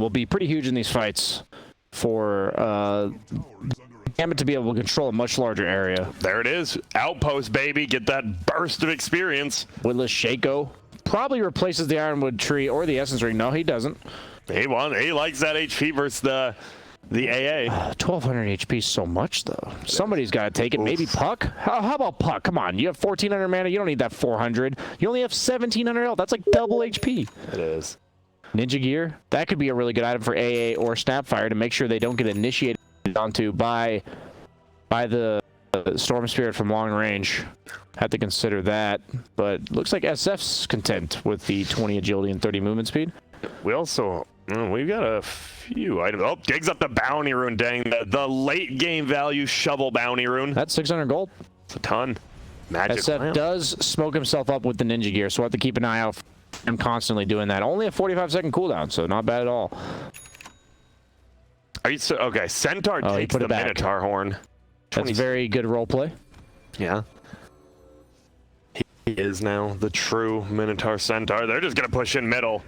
will be pretty huge in these fights for Gambit to be able to control a much larger area. There it is. Outpost, baby. Get that burst of experience. Witless Shaco probably replaces the Ironwood Tree or the Essence Ring. No, he doesn't. He likes that HP versus the AA. 1200 HP so much, though. Somebody's got to take it. Oof. Maybe Puck? How about Puck? Come on. You have 1400 mana. You don't need that 400. You only have 1700 health. That's like double HP. It is. Ninja Gear. That could be a really good item for AA or Snapfire to make sure they don't get initiated onto by the Storm Spirit from long range. Have to consider that. But looks like SF's content with the 20 agility and 30 movement speed. We also... we've got a few items. Oh, digs up the bounty rune. Dang, the late game value shovel bounty rune. That's 600 gold. It's a ton. Magic SF lamp. does smoke himself up with the Ninja Gear, so we'll have to keep an eye out for him constantly doing that. Only a 45-second cooldown, so not bad at all. Are you so okay? Centaur takes the Minotaur horn. That's very good roleplay. Yeah. He is now the true Minotaur Centaur. They're just gonna push in middle,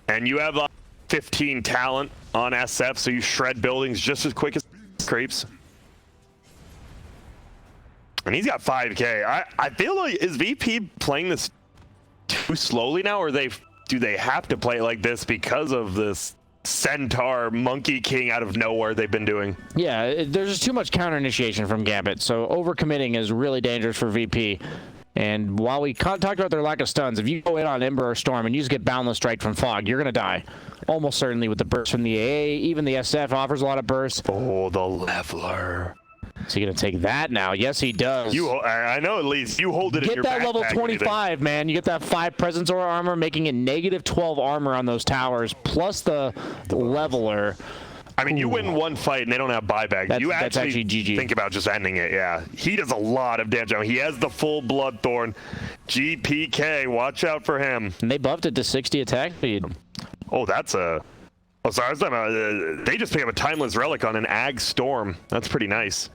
and you have 15 talent on SF, so you shred buildings just as quick as creeps. And he's got 5k. I feel like, is VP playing this too slowly now, or do they have to play it like this because of this Centaur Monkey King out of nowhere they've been doing? Yeah, there's just too much counter initiation from Gambit, so overcommitting is really dangerous for VP. And while we talked about their lack of stuns, if you go in on Ember or Storm and you just get Boundless Strike from Fog, you're going to die. Almost certainly with the burst from the AA. Even the SF offers a lot of burst. Oh, the Leveler. Is he going to take that now? Yes, he does. I know at least. You hold it in your backpack. Get that level 25, man. You get that 5 Presence Aura armor, making it negative 12 armor on those towers, plus the Leveler. I mean, you win one fight and they don't have buyback. That's actually GG. Think about just ending it, yeah. He does a lot of damage. He has the full Bloodthorn. GPK, watch out for him. And they buffed it to 60 attack speed. Oh, that's a... Oh, sorry, they just pick up a Timeless Relic on an Ag Storm. That's pretty nice.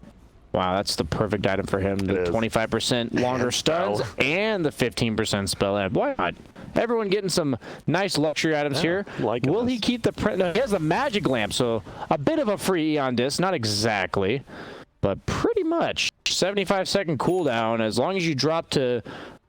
Wow, that's the perfect item for him. The 25% longer stuns and the 15% spell amp. Why not? Everyone getting some nice luxury items here. Will he keep the print? No, he has a magic lamp, so a bit of a free Eon disc. Not exactly, but pretty much. 75-second cooldown as long as you drop to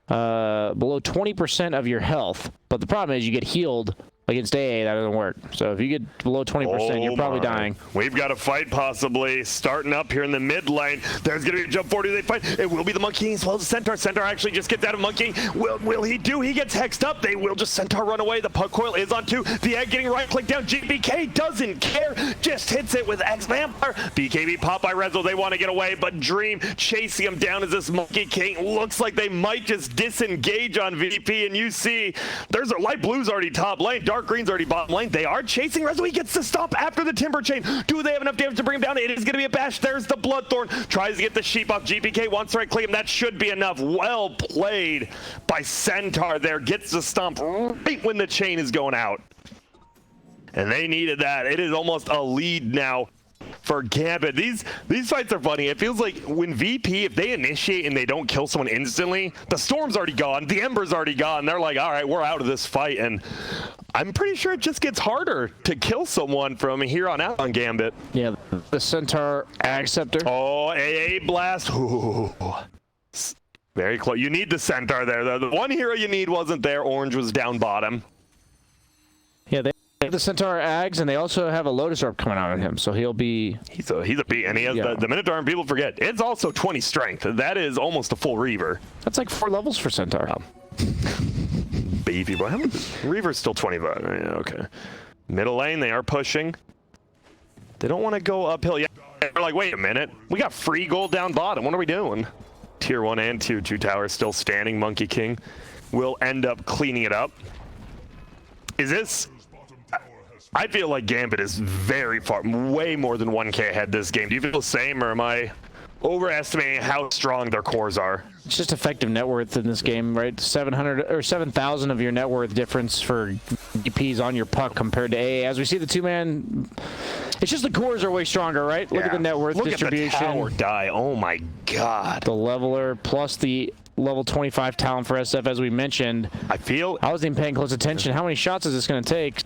below 20% of your health. But the problem is you get healed against AA, that doesn't work. So if you get below 20%, you're probably dying. We've got a fight possibly starting up here in the mid lane. There's going to be a jump forward. They fight. It will be the Monkey as well as the Centaur. Centaur actually just gets out of Monkey. Will he do? He gets hexed up. They will just Centaur run away. The Puck Coil is on 2. The Egg getting right click down. GBK doesn't care. Just hits it with X Vampire. BKB pop by Rezo. They want to get away, but Dream chasing him down as this Monkey King. Looks like they might just disengage on VP, and you see there's a light blue's already top lane. Dark green's already bottom lane. They are chasing Rezo. He gets the stop after the Timber Chain. Do they have enough damage to bring him down? It is going to be a bash. There's the Bloodthorn. Tries to get the sheep off. GPK wants to right click him. That should be enough. Well played by Centaur there. Gets the stomp right when the chain is going out. And they needed that. It is almost a lead now for Gambit. These fights are funny. It feels like when VP, if they initiate and they don't kill someone instantly, the Storm's already gone, the Ember's already gone. They're like, all right, we're out of this fight. And I'm pretty sure it just gets harder to kill someone from here on out on Gambit. Yeah, the Centaur Acceptor. Oh, AA Blast. Ooh. Very close. You need the Centaur there. The one hero you need wasn't there. Orange was down bottom. Yeah, they have the Centaur Ags, and they also have a Lotus Orb coming out on him, so he'll be... He's a beat, and he has the Minotaur, and people forget. It's also 20 strength. That is almost a full Reaver. That's like 4 levels for Centaur. Baby boy. Reaver's still 25. Yeah, okay. Middle lane, they are pushing. They don't want to go uphill yet. They're like, wait a minute. We got free gold down bottom. What are we doing? Tier 1 and 2 towers still standing. Monkey King will end up cleaning it up. Is this... I feel like Gambit is very far, way more than 1K ahead this game. Do you feel the same, or am I overestimating how strong their cores are? It's just effective net worth in this game, right? 700 or 7,000 of your net worth difference for DPs on your puck compared to AA. As we see the 2-man, it's just the cores are way stronger, right? Look at the net worth distribution. Look at the tower die. Oh my god. The Leveler plus the level 25 talent for SF, as we mentioned. I wasn't even paying close attention. How many shots is this going to take?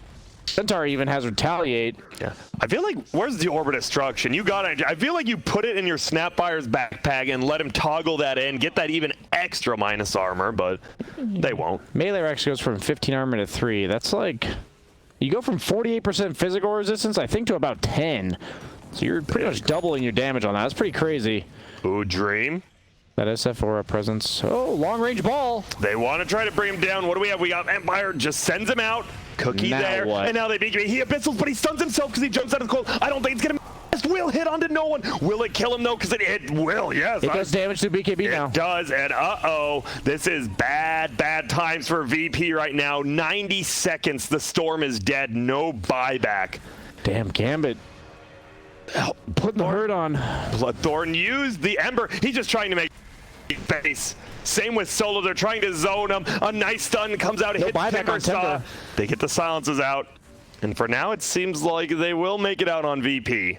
Centaur even has retaliate. Yeah. I feel like, where's the orbit destruction? You got it. I feel like you put it in your Snapfire's backpack and let him toggle that in, get that even extra minus armor, but they won't. Melee Rex goes from 15 armor to 3. That's like, you go from 48% physical resistance, I think, to about 10. So you're pretty much doubling your damage on that. That's pretty crazy. Ooh, Dream. That SF aura presence. Oh, long range ball. They want to try to bring him down. What do we have? We got Empire just sends him out. Cookie now there. What? And now they beat me. He abyssals, but he stuns himself because he jumps out of the cold. I don't think it's going to miss. Will hit onto no one. Will it kill him though? Because it will, yes. It does damage to BKB now. It does, and uh-oh. This is bad times for VP right now. 90 seconds. The Storm is dead. No buyback. Damn, Gambit. Putting the hurt on. Bloodthorn used the Ember. He's just trying to make face. Same with Solo. They're trying to zone him. A nice stun comes out. No buyback on Timber. They get the silences out. And for now, it seems like they will make it out on VP.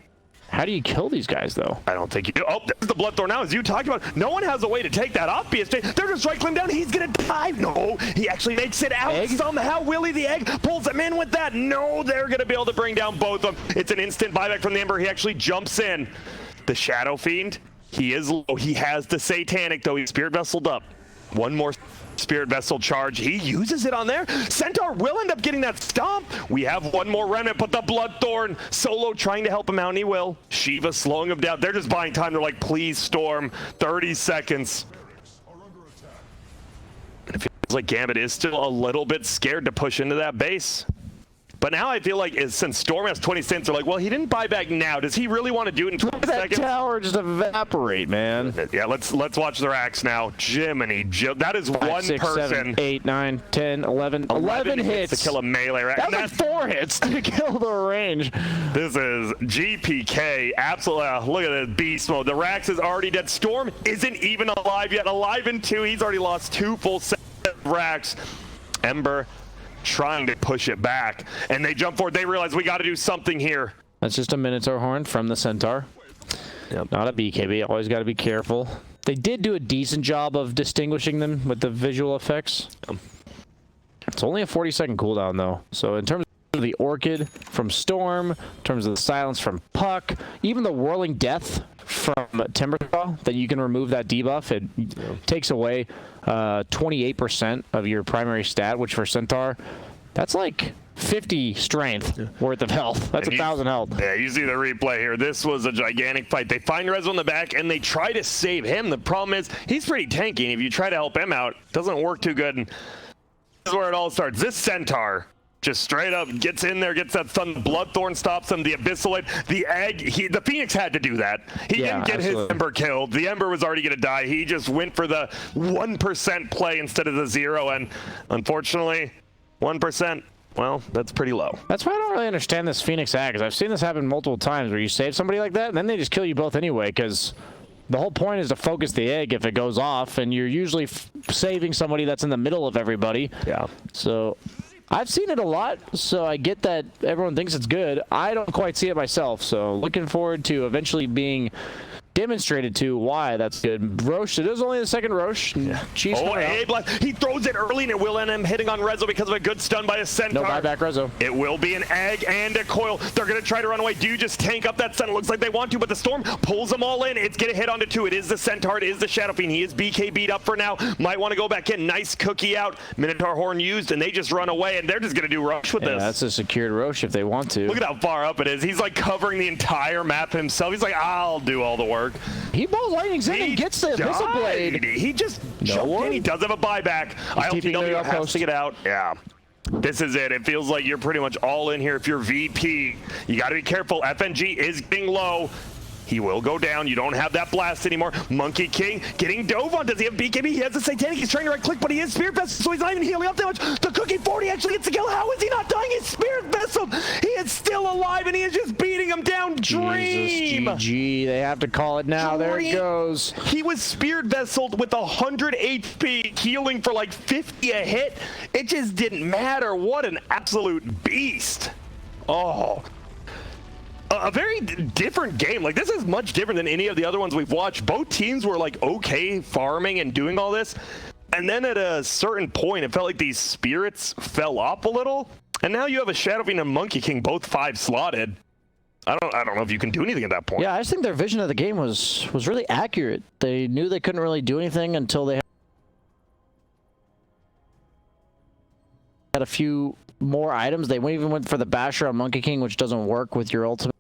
How do you kill these guys, though? I don't think you do. Oh, there's the Bloodthorn now, as you talked about. No one has a way to take that off, BSJ. They're just right-clicking down. He's going to dive. No, he actually makes it out Egg? somehow. Willie the Egg pulls him in with that. No, they're going to be able to bring down both of them. It's an instant buyback from the Ember. He actually jumps in. The Shadow Fiend, he is low. He has the Satanic, though. He's Spirit Vesseled up. One more Spirit Vessel charge. He uses it on there. Centaur will end up getting that stomp. We have one more remnant, but the Bloodthorn. Solo trying to help him out, and he will. Shiva slowing him down. They're just buying time. They're like, please, Storm. 30 seconds. And it feels like Gambit is still a little bit scared to push into that base. But now I feel like since Storm has 20 cents, they're like, well, he didn't buy back now. Does he really want to do it in 20 seconds? That tower just evaporate, man. Yeah, let's watch the racks now. Jiminy, that is 5, one 6, person. 7, 8, 9, 10, 11. 11 hits to kill a melee rack. That was like 4 hits to kill the range. This is GPK. Absolutely. Look at this beast mode. The Rax is already dead. Storm isn't even alive yet. Alive in 2. He's already lost 2 full sets of Rax. Ember trying to push it back, and they jump forward. They realize we got to do something here. That's just a Minotaur horn from the Centaur. Yep. Not a BKB. Always got to be careful. They did do a decent job of distinguishing them with the visual effects. It's only a 40-second cooldown, though. So in terms of the Orchid from Storm, in terms of the Silence from Puck, even the Whirling Death from Timbersaw, that you can remove that debuff, it takes away 28% of your primary stat, which for Centaur, that's like 50 strength worth of health. That's 1,000 health. Yeah, you see the replay here. This was a gigantic fight. They find Rezo in the back, and they try to save him. The problem is, he's pretty tanky, and if you try to help him out, it doesn't work too good. And this is where it all starts. This Centaur just straight up gets in there, gets that stun. Bloodthorn stops him. The Abyssal, the Egg, the Phoenix had to do that. He didn't get his Ember killed. The Ember was already going to die. He just went for the 1% play instead of the 0, and unfortunately, 1%, well, that's pretty low. That's why I don't really understand this Phoenix Egg, because I've seen this happen multiple times where you save somebody like that, and then they just kill you both anyway, because the whole point is to focus the egg if it goes off, and you're usually saving somebody that's in the middle of everybody. Yeah. So I've seen it a lot, so I get that everyone thinks it's good. I don't quite see it myself, so looking forward to eventually being demonstrated to why that's good. Roche, it is only the second Roche. Yeah. He throws it early, and it will end him hitting on Rezo because of a good stun by a Centaur. No buyback Rezo. It will be an Egg and a Coil. They're going to try to run away. Do you just tank up that stun? It looks like they want to, but the Storm pulls them all in. It's going to hit onto 2. It is the Centaur. It is the Shadow Fiend. He is BK beat up for now. Might want to go back in. Nice cookie out. Minotaur Horn used, and they just run away, and they're just going to do Roche with this. That's a secured Roche if they want to. Look at how far up it is. He's like covering the entire map himself. He's like, I'll do all the work. He balls lightnings in and gets the Abyssal Blade. He just jumped in. He does have a buyback. ILTW has to get out. Yeah. This is it. It feels like you're pretty much all in here if you're VP. You got to be careful. FNG is getting low. He will go down. You don't have that blast anymore. Monkey King getting dove on. Does he have BKB? He has the Satanic. He's trying to right-click, but he is Spirit Vessel, so he's not even healing up that much. The Cookie 40 actually gets the kill. How is he not dying? He's Spirit Vessel. He is still alive, and he is just beating him down. Dream. Jesus, GG. They have to call it now. Dream. There it goes. He was Spirit Vesseled with 100 HP, healing for like 50 a hit. It just didn't matter. What an absolute beast. Oh. A very different game. Like, this is much different than any of the other ones we've watched. Both teams were like okay farming and doing all this, and then at a certain point it felt like these spirits fell off a little, And now you have a Shadow Fiend and Monkey King, both 5 slotted. I don't know if you can do anything at that point. Yeah, I just think their vision of the game was really accurate. They knew they couldn't really do anything until they had a few more items. They even went for the Basher on Monkey King, which doesn't work with your ultimate.